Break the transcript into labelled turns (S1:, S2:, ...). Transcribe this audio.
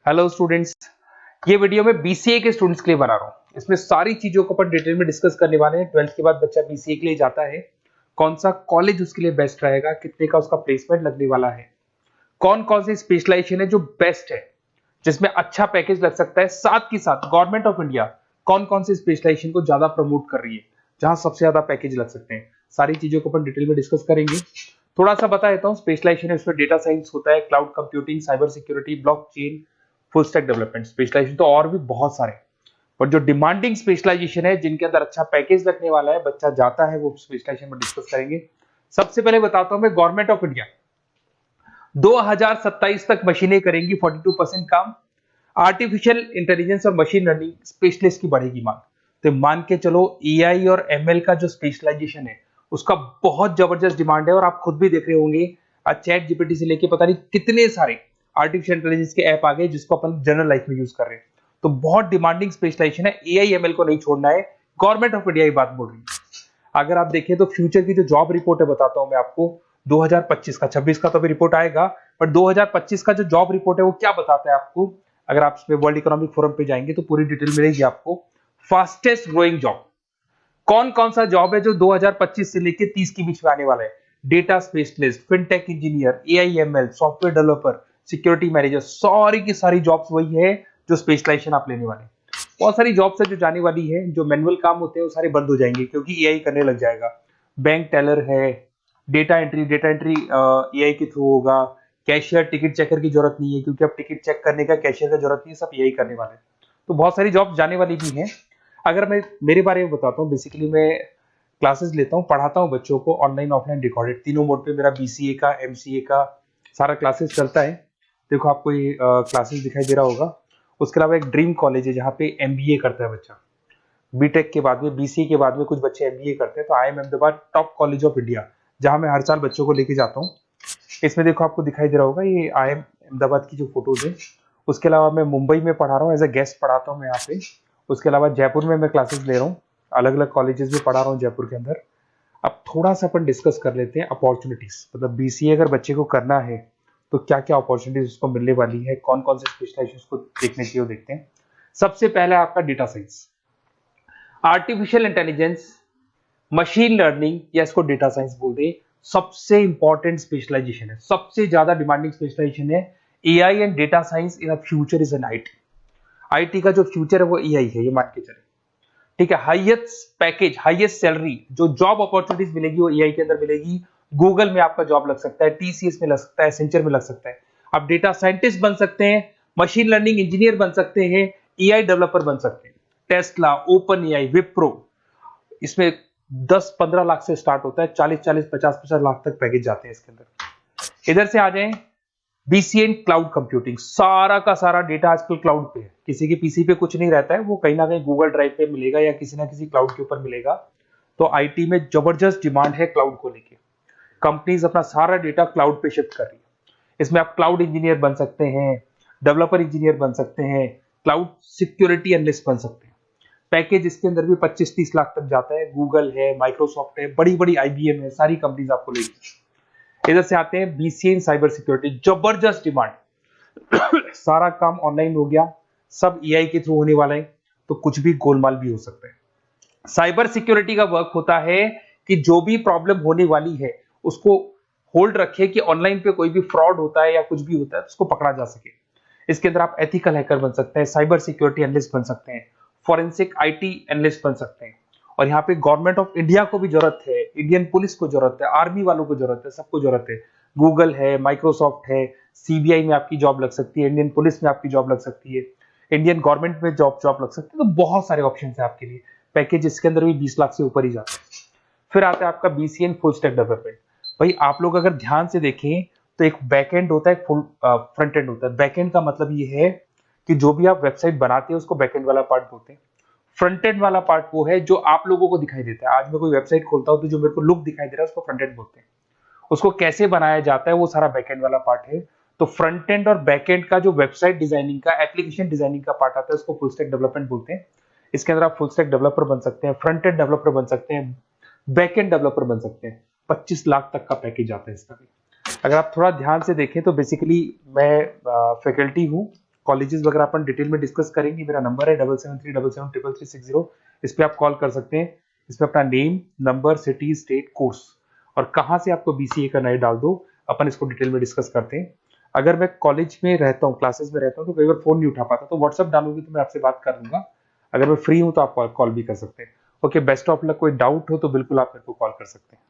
S1: Hello students, ये video मैं BCA के स्टूडेंट्स के लिए बना रहा हूँ। इसमें सारी चीजों को अपन डिटेल में डिस्कस करने वाले हैं। 12th के बाद बच्चा बीसीए के लिए जाता है, कौन सा कॉलेज उसके लिए बेस्ट रहेगा, कितने का उसका प्लेसमेंट लगने वाला है, कौन कौन सी स्पेशलाइजेशन है जो बेस्ट है, जिसमें अच्छा पैकेज लग सकता है। साथ ही साथ गवर्नमेंट ऑफ इंडिया कौन कौन सी स्पेशलाइजेशन को ज्यादा प्रमोट कर रही है, जहां सबसे ज्यादा पैकेज लग सकते हैं। सारी चीजों को अपन डिटेल में डिस्कस करेंगे। थोड़ा सा बता देता हूँ, स्पेशलाइजेशन है उसमें डेटा साइंस होता है, cloud computing, cyber security, blockchain, full stack development. Specialisation तो और भी बहुत सारे, पर जो डिमांडिंग स्पेशलाइजेशन है, जिनके अंदर अच्छा पैकेज लगने वाला है, बच्चा जाता है, वो स्पेशलाइजेशन में डिस्कस करेंगे। सबसे पहले बताता हूं मैं, गवर्नमेंट ऑफ इंडिया 2027 तक मशीनें करेंगी 42% काम। आर्टिफिशियल इंटेलिजेंस और मशीन लर्निंग स्पेशलिस्ट की बढ़ेगी मांग। तो मान के चलो एआई और एमएल का जो स्पेशलाइजेशन है उसका बहुत जबरदस्त डिमांड है। और आप खुद भी देख रहे होंगे, आज चैट जीपीटी से लेके पता नहीं कितने सारे आर्टिफिशियल इंटेलिजेंस के ऐप आ गए जिसको अपन जनरल लाइफ में यूज कर रहे हैं। तो बहुत डिमांडिंग स्पेशलाइजेशन है, एआई एमएल को नहीं छोड़ना है। गवर्नमेंट ऑफ इंडिया ये बात बोल रही है। अगर आप देखें तो फ्यूचर की जो जॉब रिपोर्ट है, बताता हूं मैं आपको 2025 का, 26 का तो अभी रिपोर्ट आएगा, पर 2025 का जो जॉब रिपोर्ट है वो क्या बताता है आपको। अगर आप इसमें वर्ल्ड इकोनॉमिक फोरम पे जाएंगे तो पूरी डिटेल मिलेगी आपको। फास्टेस्ट ग्रोइंग जॉब कौन कौन सा जॉब है जो 2025 से लेकर 30 के बीच में आने वाला है। Data specialist, fintech engineer, AIML, software developer, security manager, सारी की सारी जॉब्स वही है जो स्पेशलाइजेशन आप लेने वाले हैं। बहुत सारी जॉब्स है जो जाने वाली है, जो मैनुअल काम होते हैं वो सारे बंद हो जाएंगे क्योंकि एआई करने लग जाएगा। बैंक टेलर है, डेटा एंट्री एआई के थ्रू होगा। कैशियर, टिकट चेकर की जरूरत नहीं है क्योंकि अब टिकट चेक करने का कैशियर का जरूरत नहीं है, सब एआई करने वाले हैं। तो बहुत सारी जॉब जाने वाली भी हैं। अगर मैं मेरे बारे में बताता हूँ, बेसिकली मैं क्लासेस लेता हूँ, पढ़ाता हूँ बच्चों को, ऑनलाइन ऑफलाइन रिकॉर्डेड तीनों मोड पे मेरा बीसीए का, एमसीए का सारा क्लासेस चलता है। देखो आपको ये क्लासेस दिखाई दे रहा होगा। उसके अलावा एक ड्रीम कॉलेज है जहाँ पे एमबीए करता है बच्चा। बीटेक के बाद में, बीसीए के बाद में कुछ बच्चे एमबीए करते हैं। तो I am Ahmedabad top college of India, जहां मैं हर साल बच्चों को लेके जाता हूँ। इसमें देखो आपको दिखाई दे रहा होगा, ये आई एम अहमदाबाद की जो फोटोज है। उसके अलावा मैं मुंबई में पढ़ा रहा हूँ, एज अ गेस्ट पढ़ाता हूँ मैं यहाँ पे। उसके अलावा जयपुर में मैं क्लासेस ले रहा हूँ, अलग अलग कॉलेजेस में पढ़ा रहा हूँ जयपुर के अंदर। अब थोड़ा सा अपन डिस्कस कर लेते हैं अपॉर्चुनिटीज, मतलब बीसीए अगर बच्चे को करना है तो क्या क्या अपॉर्चुनिटीज उसको मिलने वाली है, कौन कौन से स्पेशलाइजेशन उसको देखने चाहिए, वो देखते हैं। सबसे पहले आपका data science, artificial intelligence, machine learning, या इसको डेटा साइंस बोलते हैं, सबसे इंपॉर्टेंट स्पेशलाइजेशन है, सबसे ज्यादा डिमांडिंग स्पेशलाइजेशन है। AI and data science in future is an IT. IT का जो फ्यूचर है वो एआई है, ये मान के चले। ठीक है, हाईएस्ट पैकेज, हाईएस्ट सैलरी, जो जॉब अपॉर्चुनिटीज मिलेगी वो एआई के अंदर मिलेगी। गूगल में आपका जॉब लग सकता है, टीसीएस में लग सकता है, एसेंचर में लग सकता है। आप डेटा साइंटिस्ट बन सकते हैं, मशीन लर्निंग इंजीनियर बन सकते हैं, एआई डेवलपर बन सकते हैं। टेस्ला, ओपन एआई, विप्रो, इसमें 10-15 लाख से स्टार्ट होता है, 40-40, 50-50 लाख तक पैकेज जाते हैं इसके अंदर। इधर से आ जाएं, बीसीए क्लाउड कंप्यूटिंग, सारा का सारा डेटा आजकल क्लाउड पे है, किसी के पीसी पे कुछ नहीं रहता है, वो कहीं ना कहीं गूगल ड्राइव पे मिलेगा या किसी ना किसी क्लाउड के ऊपर मिलेगा। तो आईटी में जबरदस्त डिमांड है क्लाउड को लेके। कंपनीज अपना सारा डेटा क्लाउड पे शिफ्ट कर रही है। इसमें आप क्लाउड इंजीनियर बन सकते हैं, डेवलपर इंजीनियर बन सकते हैं, क्लाउड सिक्योरिटी एनालिस्ट बन सकते हैं। पैकेज इसके अंदर भी 25-30 लाख तक जाता है। गूगल है, माइक्रोसॉफ्ट है, बड़ी बड़ी आईबीएम है, सारी कंपनीज आपको लेगी। इधर से आते हैं बीसीए इन साइबर सिक्योरिटी, जबरदस्त डिमांड। सारा काम ऑनलाइन हो गया, सब एआई के थ्रू होने वाला है, तो कुछ भी गोलमाल भी हो सकता है। साइबर सिक्योरिटी का वर्क होता है कि जो भी प्रॉब्लम होने वाली है उसको होल्ड रखे कि ऑनलाइन पे कोई भी फ्रॉड होता है या कुछ भी होता है तो उसको पकड़ा जा सके। इसके अंदर आप एथिकल हैकर बन सकते हैं, साइबर सिक्योरिटी एनालिस्ट बन सकते हैं, फॉरेंसिक आईटी एनालिस्ट बन सकते हैं। और यहाँ पे गवर्नमेंट ऑफ इंडिया को भी जरूरत है, इंडियन पुलिस को जरूरत है, आर्मी वालों को जरूरत है, सबको जरूरत है। गूगल है, माइक्रोसॉफ्ट है, सीबीआई में आपकी जॉब लग सकती है, इंडियन पुलिस में आपकी जॉब लग सकती है, इंडियन गवर्नमेंट में जॉब लग सकती है। तो बहुत सारे ऑप्शन है आपके लिए। पैकेज इसके अंदर भी 20 लाख से ऊपर ही जाता है। फिर आता है आपका बीसीए फुल स्टैक डेवलपमेंट। भाई आप लोग अगर ध्यान से देखें तो एक बैकएंड होता है, फुल फ्रंट एंड होता है। बैकएंड का मतलब ये है कि जो भी आप वेबसाइट बनाते हैं उसको बैकएंड वाला पार्ट बोलते हैं। फ्रंट एंड वाला पार्ट वो है जो आप लोगों को दिखाई देता है। आज मैं कोई वेबसाइट खोलता हूं तो जो मेरे को लुक दिखाई दे रहा है उसको फ्रंट एंड बोलते हैं। उसको कैसे बनाया जाता है वो सारा बैकएंड वाला पार्ट है। तो फ्रंट एंड और बैकएंड का जो वेबसाइट डिजाइनिंग का, एप्लीकेशन डिजाइनिंग का पार्ट आता है उसको फुल स्टैक डेवलपमेंट बोलते हैं। इसके अंदर आप फुल स्टैक डेवलपर बन सकते हैं, फ्रंट एंड डेवलपर बन सकते हैं, बैकएंड डेवलपर बन सकते हैं। 25 लाख तक का पैकेज आता है इसका भी। अगर आप थोड़ा ध्यान से देखें तो बेसिकली मैं फैकल्टी हूँ कॉलेजेस वगैरह अपन डिटेल में डिस्कस करेंगे। मेरा नंबर है 7737773360। इस पे आप कॉल कर सकते हैं। इसमें अपना name, number, city, state, course और कहाँ से आपको बीसीए करना है डाल दो, अपन इसको डिटेल में डिस्कस करते हैं। अगर मैं कॉलेज में रहता हूँ, क्लासेस में रहता हूँ, तो कई बार फोन नहीं उठा पाता, तो व्हाट्सअप डालोगे तो मैं आपसे बात कर लूंगा। अगर मैं फ्री हूँ तो आप कॉल भी कर सकते हैं। Okay, best of luck. कोई डाउट हो तो बिल्कुल आप मेरे को कॉल कर सकते हैं।